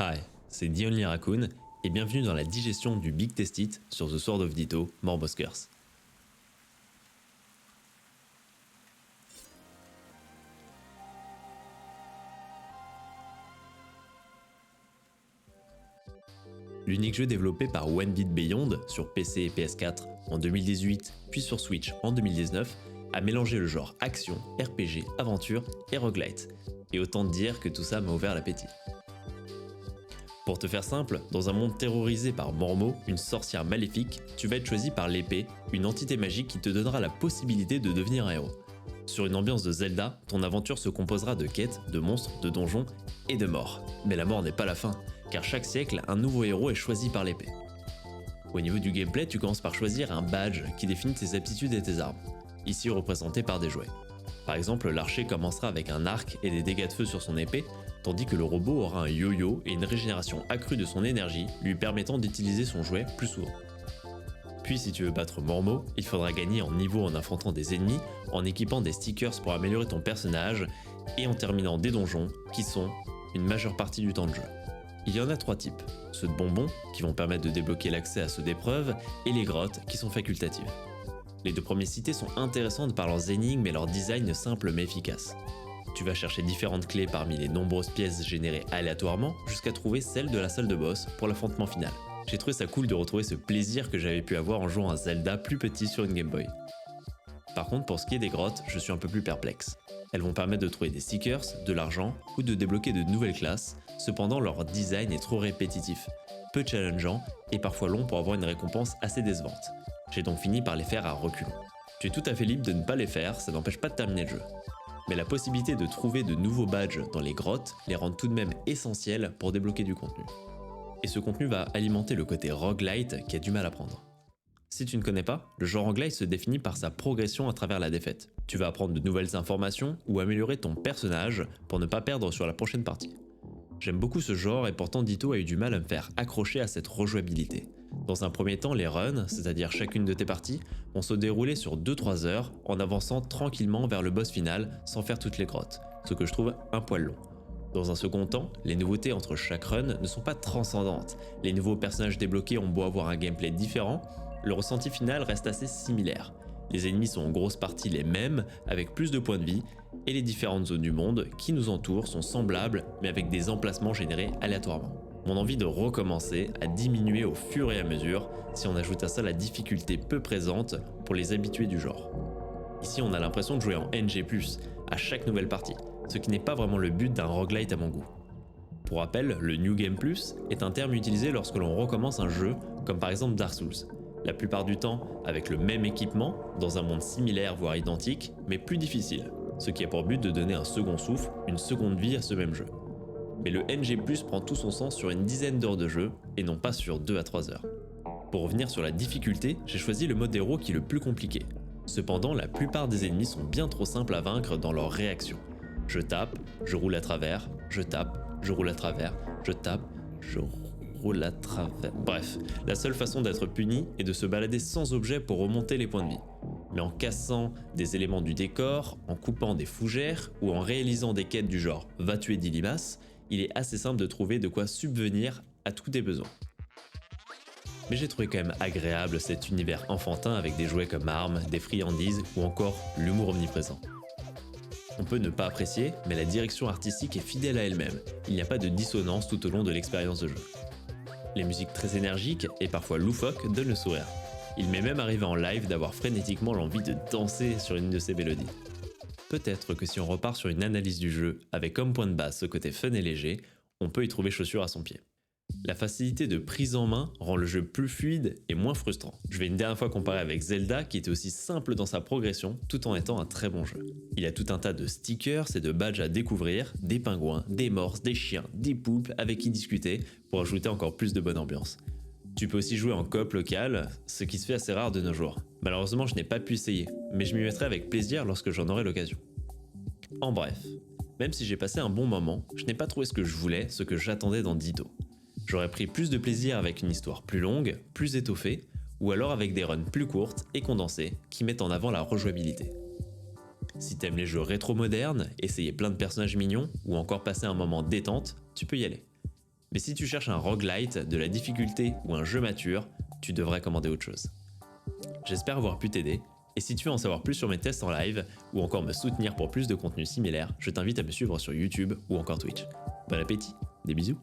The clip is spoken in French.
Hi, c'est The Only Raccoon et bienvenue dans la digestion du Big Test It sur The Sword of Ditto, Morbos Curse. L'unique jeu développé par One Beat Beyond sur PC et PS4 en 2018 puis sur Switch en 2019 a mélangé le genre action, RPG, aventure et roguelite. Et autant te dire que tout ça m'a ouvert l'appétit. Pour te faire simple, dans un monde terrorisé par Mormo, une sorcière maléfique, tu vas être choisi par l'épée, une entité magique qui te donnera la possibilité de devenir un héros. Sur une ambiance de Zelda, ton aventure se composera de quêtes, de monstres, de donjons et de morts. Mais la mort n'est pas la fin, car chaque siècle, un nouveau héros est choisi par l'épée. Au niveau du gameplay, tu commences par choisir un badge qui définit tes aptitudes et tes armes, ici représentés par des jouets. Par exemple, l'archer commencera avec un arc et des dégâts de feu sur son épée, tandis que le robot aura un yo-yo et une régénération accrue de son énergie, lui permettant d'utiliser son jouet plus souvent. Puis si tu veux battre Mormo, il faudra gagner en niveau en affrontant des ennemis, en équipant des stickers pour améliorer ton personnage, et en terminant des donjons, qui sont une majeure partie du temps de jeu. Il y en a 3 types, ceux de bonbons, qui vont permettre de débloquer l'accès à ceux d'épreuves, et les grottes, qui sont facultatives. Les 2 premiers cités sont intéressantes par leurs énigmes et leur design simple mais efficace. Tu vas chercher différentes clés parmi les nombreuses pièces générées aléatoirement jusqu'à trouver celle de la salle de boss pour l'affrontement final. J'ai trouvé ça cool de retrouver ce plaisir que j'avais pu avoir en jouant à Zelda plus petit sur une Game Boy. Par contre, pour ce qui est des grottes, je suis un peu plus perplexe. Elles vont permettre de trouver des stickers, de l'argent ou de débloquer de nouvelles classes, cependant leur design est trop répétitif, peu challengeant et parfois long pour avoir une récompense assez décevante. J'ai donc fini par les faire à reculons. Tu es tout à fait libre de ne pas les faire, ça n'empêche pas de terminer le jeu. Mais la possibilité de trouver de nouveaux badges dans les grottes les rend tout de même essentiels pour débloquer du contenu. Et ce contenu va alimenter le côté roguelite qui a du mal à prendre. Si tu ne connais pas, le genre roguelite se définit par sa progression à travers la défaite. Tu vas apprendre de nouvelles informations ou améliorer ton personnage pour ne pas perdre sur la prochaine partie. J'aime beaucoup ce genre et pourtant Ditto a eu du mal à me faire accrocher à cette rejouabilité. Dans un premier temps, les runs, c'est-à-dire chacune de tes parties, vont se dérouler sur 2-3 heures en avançant tranquillement vers le boss final sans faire toutes les grottes, ce que je trouve un poil long. Dans un second temps, les nouveautés entre chaque run ne sont pas transcendantes. Les nouveaux personnages débloqués ont beau avoir un gameplay différent, le ressenti final reste assez similaire. Les ennemis sont en grosse partie les mêmes, avec plus de points de vie, et les différentes zones du monde qui nous entourent sont semblables, mais avec des emplacements générés aléatoirement. Mon envie de recommencer a diminué au fur et à mesure, si on ajoute à ça la difficulté peu présente pour les habitués du genre. Ici on a l'impression de jouer en NG+, à chaque nouvelle partie, ce qui n'est pas vraiment le but d'un roguelite à mon goût. Pour rappel, le New Game Plus est un terme utilisé lorsque l'on recommence un jeu, comme par exemple Dark Souls. La plupart du temps avec le même équipement, dans un monde similaire voire identique, mais plus difficile, ce qui a pour but de donner un second souffle, une seconde vie à ce même jeu. Mais le NG+, prend tout son sens sur une dizaine d'heures de jeu, et non pas sur 2 à 3 heures. Pour revenir sur la difficulté, j'ai choisi le mode héros qui est le plus compliqué. Cependant, la plupart des ennemis sont bien trop simples à vaincre dans leur réaction. Je tape, je roule à travers, je tape, je roule à travers, je tape, je roule à travers... Bref, la seule façon d'être puni est de se balader sans objet pour remonter les points de vie. Mais en cassant des éléments du décor, en coupant des fougères ou en réalisant des quêtes du genre « va tuer Dilimas », il est assez simple de trouver de quoi subvenir à tous tes besoins. Mais j'ai trouvé quand même agréable cet univers enfantin avec des jouets comme armes, des friandises ou encore l'humour omniprésent. On peut ne pas apprécier, mais la direction artistique est fidèle à elle-même, il n'y a pas de dissonance tout au long de l'expérience de jeu. Les musiques très énergiques et parfois loufoques donnent le sourire. Il m'est même arrivé en live d'avoir frénétiquement l'envie de danser sur une de ces mélodies. Peut-être que si on repart sur une analyse du jeu avec comme point de base ce côté fun et léger, on peut y trouver chaussure à son pied. La facilité de prise en main rend le jeu plus fluide et moins frustrant. Je vais une dernière fois comparer avec Zelda qui était aussi simple dans sa progression tout en étant un très bon jeu. Il y a tout un tas de stickers et de badges à découvrir, des pingouins, des morses, des chiens, des poulpes avec qui discuter pour ajouter encore plus de bonne ambiance. Tu peux aussi jouer en coop local, ce qui se fait assez rare de nos jours. Malheureusement je n'ai pas pu essayer, mais je m'y mettrai avec plaisir lorsque j'en aurai l'occasion. En bref, même si j'ai passé un bon moment, je n'ai pas trouvé ce que je voulais, ce que j'attendais dans Ditto. J'aurais pris plus de plaisir avec une histoire plus longue, plus étoffée, ou alors avec des runs plus courtes et condensées qui mettent en avant la rejouabilité. Si t'aimes les jeux rétro modernes, essayer plein de personnages mignons, ou encore passer un moment détente, tu peux y aller. Mais si tu cherches un roguelite, de la difficulté ou un jeu mature, tu devrais commander autre chose. J'espère avoir pu t'aider, et si tu veux en savoir plus sur mes tests en live, ou encore me soutenir pour plus de contenu similaire, je t'invite à me suivre sur YouTube ou encore Twitch. Bon appétit, des bisous!